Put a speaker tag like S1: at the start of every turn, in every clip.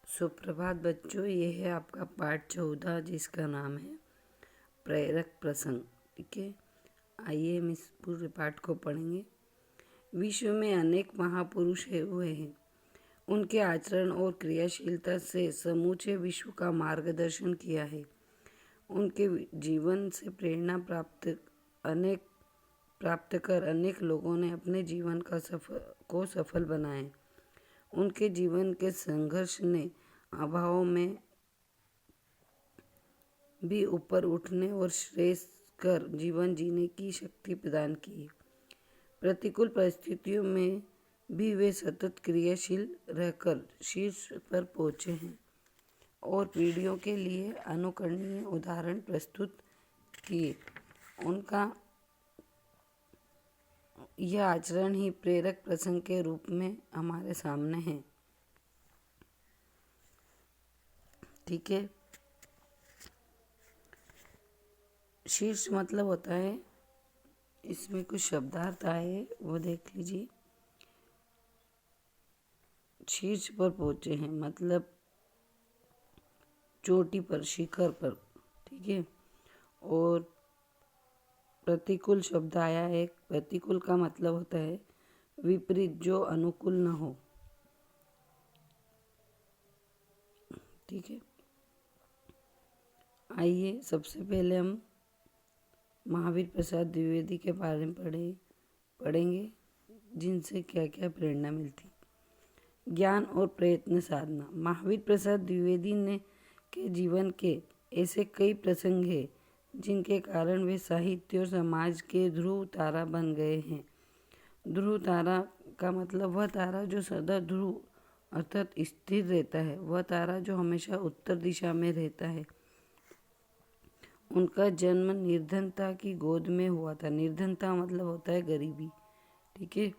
S1: सुप्रभात बच्चों, ये है आपका पाठ 14 जिसका नाम है प्रेरक प्रसंग। ठीक है, आइए हम इस पूरे पाठ को पढ़ेंगे। विश्व में अनेक महापुरुष हुए हैं। उनके आचरण और क्रियाशीलता से समूचे विश्व का मार्गदर्शन किया है। उनके जीवन से प्रेरणा प्राप्त कर अनेक लोगों ने अपने जीवन को सफल बनाए। उनके जीवन के संघर्ष ने अभाव में भी ऊपर उठने और श्रेष्ठ कर जीवन जीने की शक्ति प्रदान की। प्रतिकूल परिस्थितियों में भी वे सतत क्रियाशील रहकर शीर्ष पर पहुंचे हैं और पीढ़ियों के लिए अनुकरणीय उदाहरण प्रस्तुत किए। उनका यह आचरण ही प्रेरक प्रसंग के रूप में हमारे सामने है। ठीक है, शीर्ष मतलब होता है, इसमें कुछ शब्दार्थ आए वो देख लीजिए। शीर्ष पर पहुंचे हैं मतलब चोटी पर, शिखर पर। ठीक है, और प्रतिकूल शब्द आया है। प्रतिकूल का मतलब होता है विपरीत, जो अनुकूल न हो। ठीक है, आइए सबसे पहले हम महावीर प्रसाद द्विवेदी के बारे में पढ़ेंगे, जिनसे क्या क्या प्रेरणा मिलती। ज्ञान और प्रयत्न साधना। महावीर प्रसाद द्विवेदी के जीवन के ऐसे कई प्रसंग हैं जिनके कारण वे साहित्य और समाज के ध्रुव तारा बन गए हैं। ध्रुव तारा का मतलब वह तारा जो सदा ध्रुव अर्थात स्थिर रहता है, वह तारा जो हमेशा उत्तर दिशा में रहता है। उनका जन्म निर्धनता की गोद में हुआ था। निर्धनता मतलब होता है गरीबी। ठीक है,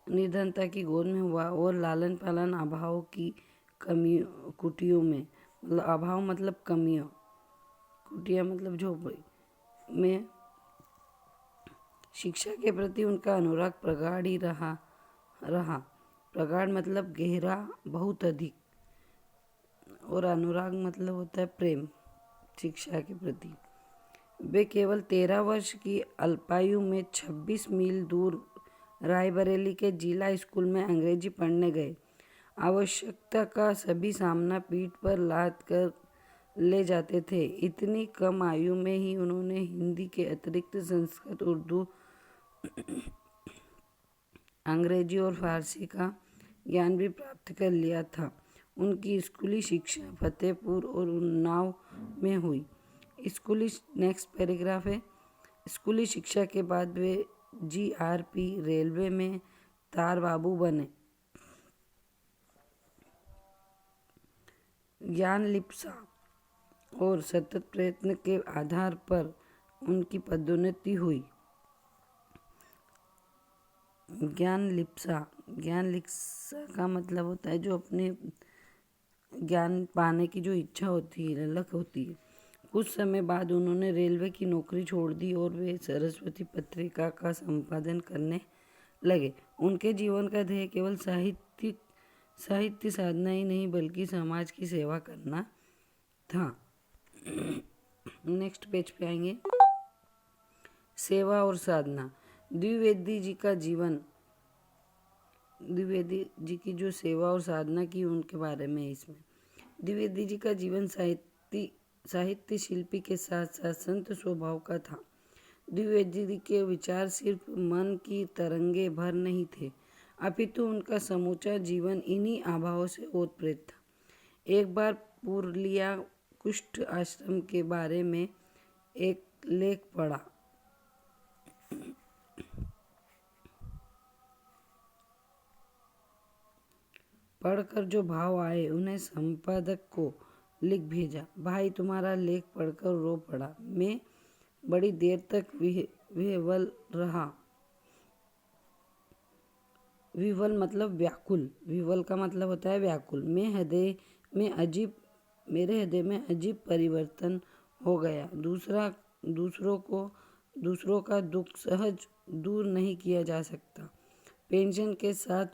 S1: निर्धनता की गोद में हुआ और लालन पालन अभाव की कुटियों में, मतलब अभाव मतलब कमियों, कुटिया मतलब झोपड़ी में शिक्षा के प्रति उनका अनुराग प्रगाढ़ ही रहा। प्रगाढ़ मतलब गहरा, बहुत अधिक, और अनुराग मतलब होता है प्रेम शिक्षा के प्रति। वे केवल 13 वर्ष की अल्पायु में 26 मील दूर रायबरेली के जिला स्कूल में अंग्रेजी पढ़ने गए। आवश्यकता का सभी सामना पीठ पर लाद कर ले जाते थे। इतनी कम आयु में ही उन्होंने हिंदी के अतिरिक्त संस्कृत, उर्दू, अंग्रेजी और फारसी का ज्ञान भी प्राप्त कर लिया था। उनकी स्कूली शिक्षा फतेहपुर और उन्नाव में हुई। नेक्स्ट पैराग्राफ है। स्कूली शिक्षा के बाद वे GRP रेलवे में तार बाबू बने। ज्ञान लिप्सा और सतत प्रयत्न के आधार पर उनकी पदोन्नति हुई। ज्ञान लिप्सा का मतलब होता है जो अपने ज्ञान पाने की जो इच्छा होती है, ललक होती है। कुछ समय बाद उन्होंने रेलवे की नौकरी छोड़ दी और वे सरस्वती पत्रिका का संपादन करने लगे। उनके जीवन का ध्येय केवल साहित्य साधना ही नहीं बल्कि समाज की सेवा करना था। नेक्स्ट पेज पे आएंगे। सेवा और साधना। द्विवेदी जी की जो सेवा और साधना की उनके बारे में इसमें। द्विवेदी जी का जीवन साहित्य शिल्पी के साथ साथ संत स्वभाव का था। द्विवेदी जी के विचार सिर्फ मन की तरंगे भर नहीं थे, अपितु उनका समूचा जीवन इन्हीं आभावों से ओतप्रोत था। एक बार पुरलिया कुष्ठ आश्रम के बारे में एक लेख पढ़ा। पढ़कर जो भाव आए उन्हें संपादक को लिख भेजा। भाई, तुम्हारा लेख पढ़कर रो पड़ा। मैं बड़ी देर तक विह्वल रहा। विह्वल मतलब व्याकुल। विह्वल का मतलब होता है व्याकुल। मेरे हृदय में अजीब परिवर्तन हो गया। दूसरों का दुख सहज दूर नहीं किया जा सकता। पेंशन के साथ